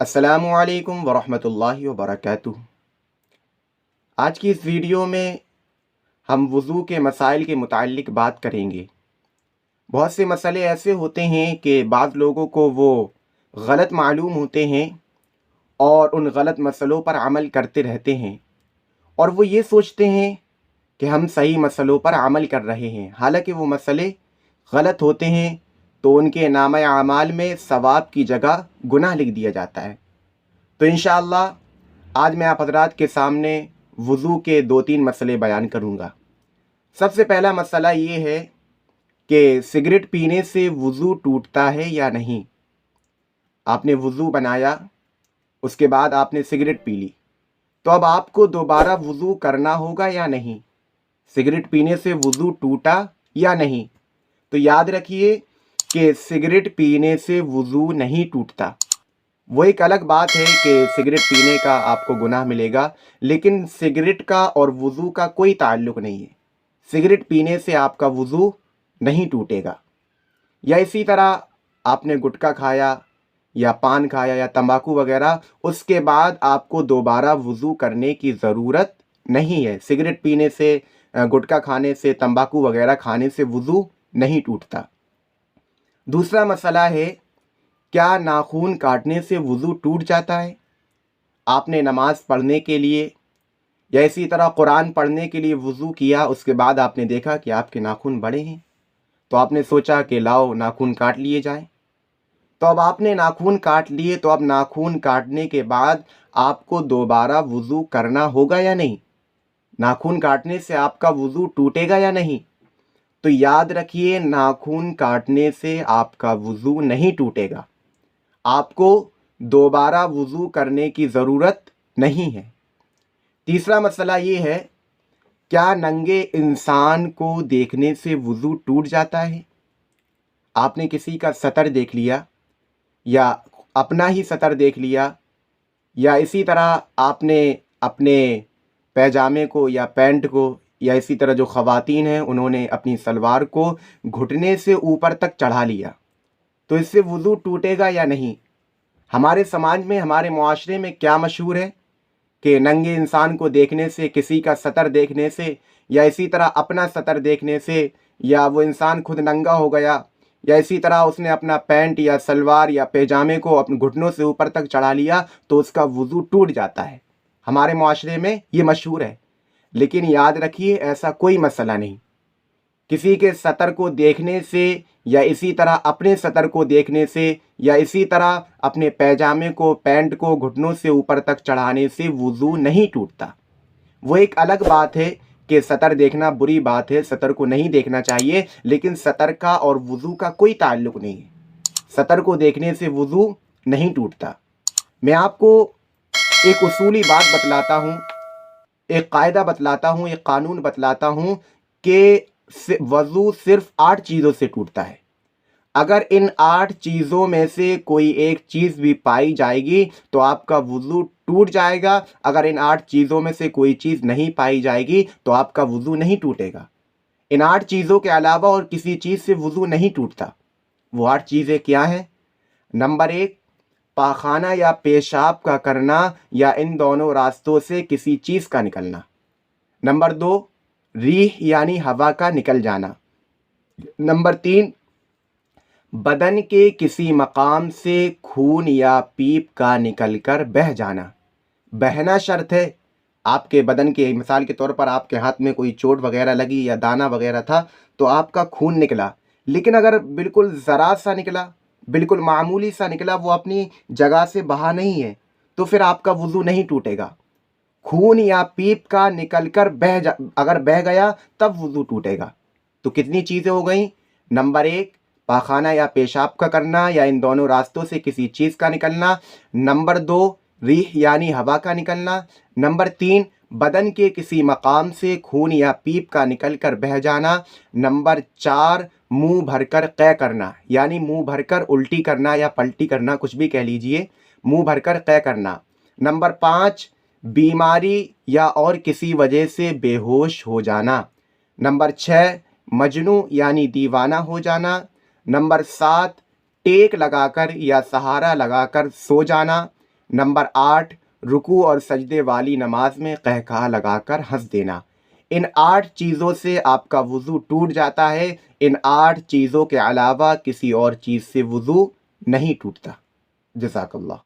السلام علیکم ورحمۃ اللہ وبرکاتہ۔ آج کی اس ویڈیو میں ہم وضو کے مسائل کے متعلق بات کریں گے۔ بہت سے مسئلے ایسے ہوتے ہیں کہ بعض لوگوں کو وہ غلط معلوم ہوتے ہیں اور ان غلط مسئلوں پر عمل کرتے رہتے ہیں، اور وہ یہ سوچتے ہیں کہ ہم صحیح مسئلوں پر عمل کر رہے ہیں، حالانکہ وہ مسئلے غلط ہوتے ہیں، تو ان کے نامہ اعمال میں ثواب کی جگہ گناہ لکھ دیا جاتا ہے۔ تو انشاءاللہ آج میں آپ حضرات کے سامنے وضو کے 2-3 مسئلے بیان کروں گا۔ سب سے پہلا مسئلہ یہ ہے کہ سگریٹ پینے سے وضو ٹوٹتا ہے یا نہیں۔ آپ نے وضو بنایا، اس کے بعد آپ نے سگریٹ پی لی، تو اب آپ کو دوبارہ وضو کرنا ہوگا یا نہیں؟ سگریٹ پینے سے وضو ٹوٹا یا نہیں؟ تو یاد رکھیے کہ سگریٹ پینے سے وضو نہیں ٹوٹتا۔ وہ ایک الگ بات ہے کہ سگریٹ پینے کا آپ کو گناہ ملے گا، لیکن سگریٹ کا اور وضو کا کوئی تعلق نہیں ہے۔ سگریٹ پینے سے آپ کا وضو نہیں ٹوٹے گا۔ یا اسی طرح آپ نے گٹکا کھایا یا پان کھایا یا تمباکو وغیرہ، اس کے بعد آپ کو دوبارہ وضو کرنے کی ضرورت نہیں ہے۔ سگریٹ پینے سے، گٹکا کھانے سے، تمباکو وغیرہ کھانے سے وضو نہیں ٹوٹتا۔ دوسرا مسئلہ ہے، کیا ناخون کاٹنے سے وضو ٹوٹ جاتا ہے؟ آپ نے نماز پڑھنے کے لیے یا اسی طرح قرآن پڑھنے کے لیے وضو کیا، اس کے بعد آپ نے دیکھا کہ آپ کے ناخن بڑے ہیں، تو آپ نے سوچا کہ لاؤ ناخن کاٹ لیے جائیں۔ تو اب آپ نے ناخن کاٹ لیے، تو اب ناخن کاٹنے کے بعد آپ کو دوبارہ وضو کرنا ہوگا یا نہیں؟ ناخن کاٹنے سے آپ کا وضو ٹوٹے گا یا نہیں؟ تو یاد رکھیے، ناخن کاٹنے سے آپ کا وضو نہیں ٹوٹے گا۔ آپ کو دوبارہ وضو کرنے کی ضرورت نہیں ہے۔ تیسرا مسئلہ یہ ہے، کیا ننگے انسان کو دیکھنے سے وضو ٹوٹ جاتا ہے؟ آپ نے کسی کا سطر دیکھ لیا، یا اپنا ہی سطر دیکھ لیا، یا اسی طرح آپ نے اپنے پیجامے کو یا پینٹ کو، یا اسی طرح جو خواتین ہیں انہوں نے اپنی سلوار کو گھٹنے سے اوپر تک چڑھا لیا، تو اس سے وضو ٹوٹے گا یا نہیں؟ ہمارے سماج میں، ہمارے معاشرے میں کیا مشہور ہے کہ ننگے انسان کو دیکھنے سے، کسی کا سطر دیکھنے سے، یا اسی طرح اپنا سطر دیکھنے سے، یا وہ انسان خود ننگا ہو گیا، یا اسی طرح اس نے اپنا پینٹ یا سلوار یا پیجامے کو اپنے گھٹنوں سے اوپر تک چڑھا لیا، تو اس کا وضو ٹوٹ جاتا ہے۔ ہمارے معاشرے میں یہ مشہور ہے، لیکن یاد رکھیے ایسا کوئی مسئلہ نہیں۔ کسی کے سطر کو دیکھنے سے، یا اسی طرح اپنے سطر کو دیکھنے سے، یا اسی طرح اپنے پیجامے کو، پینٹ کو گھٹنوں سے اوپر تک چڑھانے سے وضو نہیں ٹوٹتا۔ وہ ایک الگ بات ہے کہ سطر دیکھنا بری بات ہے، سطر کو نہیں دیکھنا چاہیے، لیکن سطر کا اور وضو کا کوئی تعلق نہیں ہے۔ سطر کو دیکھنے سے وضو نہیں ٹوٹتا۔ میں آپ کو ایک اصولی بات بتلاتا ہوں، ایک قاعدہ بتلاتا ہوں، ایک قانون بتلاتا ہوں کہ وضو صرف 8 چیزوں سے ٹوٹتا ہے۔ اگر ان 8 چیزوں میں سے کوئی ایک چیز بھی پائی جائے گی تو آپ کا وضو ٹوٹ جائے گا۔ اگر ان 8 چیزوں میں سے کوئی چیز نہیں پائی جائے گی تو آپ کا وضو نہیں ٹوٹے گا۔ ان 8 چیزوں کے علاوہ اور کسی چیز سے وضو نہیں ٹوٹتا۔ وہ 8 چیزیں کیا ہیں؟ نمبر 1، پاخانہ یا پیشاب کا کرنا یا ان دونوں راستوں سے کسی چیز کا نکلنا۔ نمبر 2، ریح یعنی ہوا کا نکل جانا۔ نمبر 3، بدن کے کسی مقام سے خون یا پیپ کا نکل کر بہہ جانا۔ بہنا شرط ہے۔ آپ کے بدن کے، مثال کے طور پر آپ کے ہاتھ میں کوئی چوٹ وغیرہ لگی یا دانہ وغیرہ تھا تو آپ کا خون نکلا، لیکن اگر بالکل ذرا سا نکلا، بالکل معمولی سا نکلا، وہ اپنی جگہ سے بہا نہیں ہے، تو پھر آپ کا وضو نہیں ٹوٹے گا۔ خون یا پیپ کا نکل کر اگر بہہ گیا تب وضو ٹوٹے گا۔ تو کتنی چیزیں ہو گئیں؟ نمبر 1، پاخانہ یا پیشاب کا کرنا یا ان دونوں راستوں سے کسی چیز کا نکلنا۔ نمبر 2، ریح یعنی ہوا کا نکلنا۔ نمبر 3، بدن کے کسی مقام سے خون یا پیپ کا نکل کر بہہ جانا۔ نمبر 4، منہ بھر کر قے کرنا، یعنی منہ بھر کر الٹی کرنا یا پلٹی کرنا، کچھ بھی کہہ لیجئے، منہ بھر کر قے کرنا۔ نمبر 5، بیماری یا اور کسی وجہ سے بے ہوش ہو جانا۔ نمبر 6، مجنوں یعنی دیوانہ ہو جانا۔ نمبر 7، ٹیک لگا کر یا سہارا لگا کر سو جانا۔ نمبر 8، رکوع اور سجدے والی نماز میں قہقہا لگا کر ہنس دینا۔ ان 8 چیزوں سے آپ کا وضو ٹوٹ جاتا ہے۔ ان 8 چیزوں کے علاوہ کسی اور چیز سے وضو نہیں ٹوٹتا۔ جزاک اللہ۔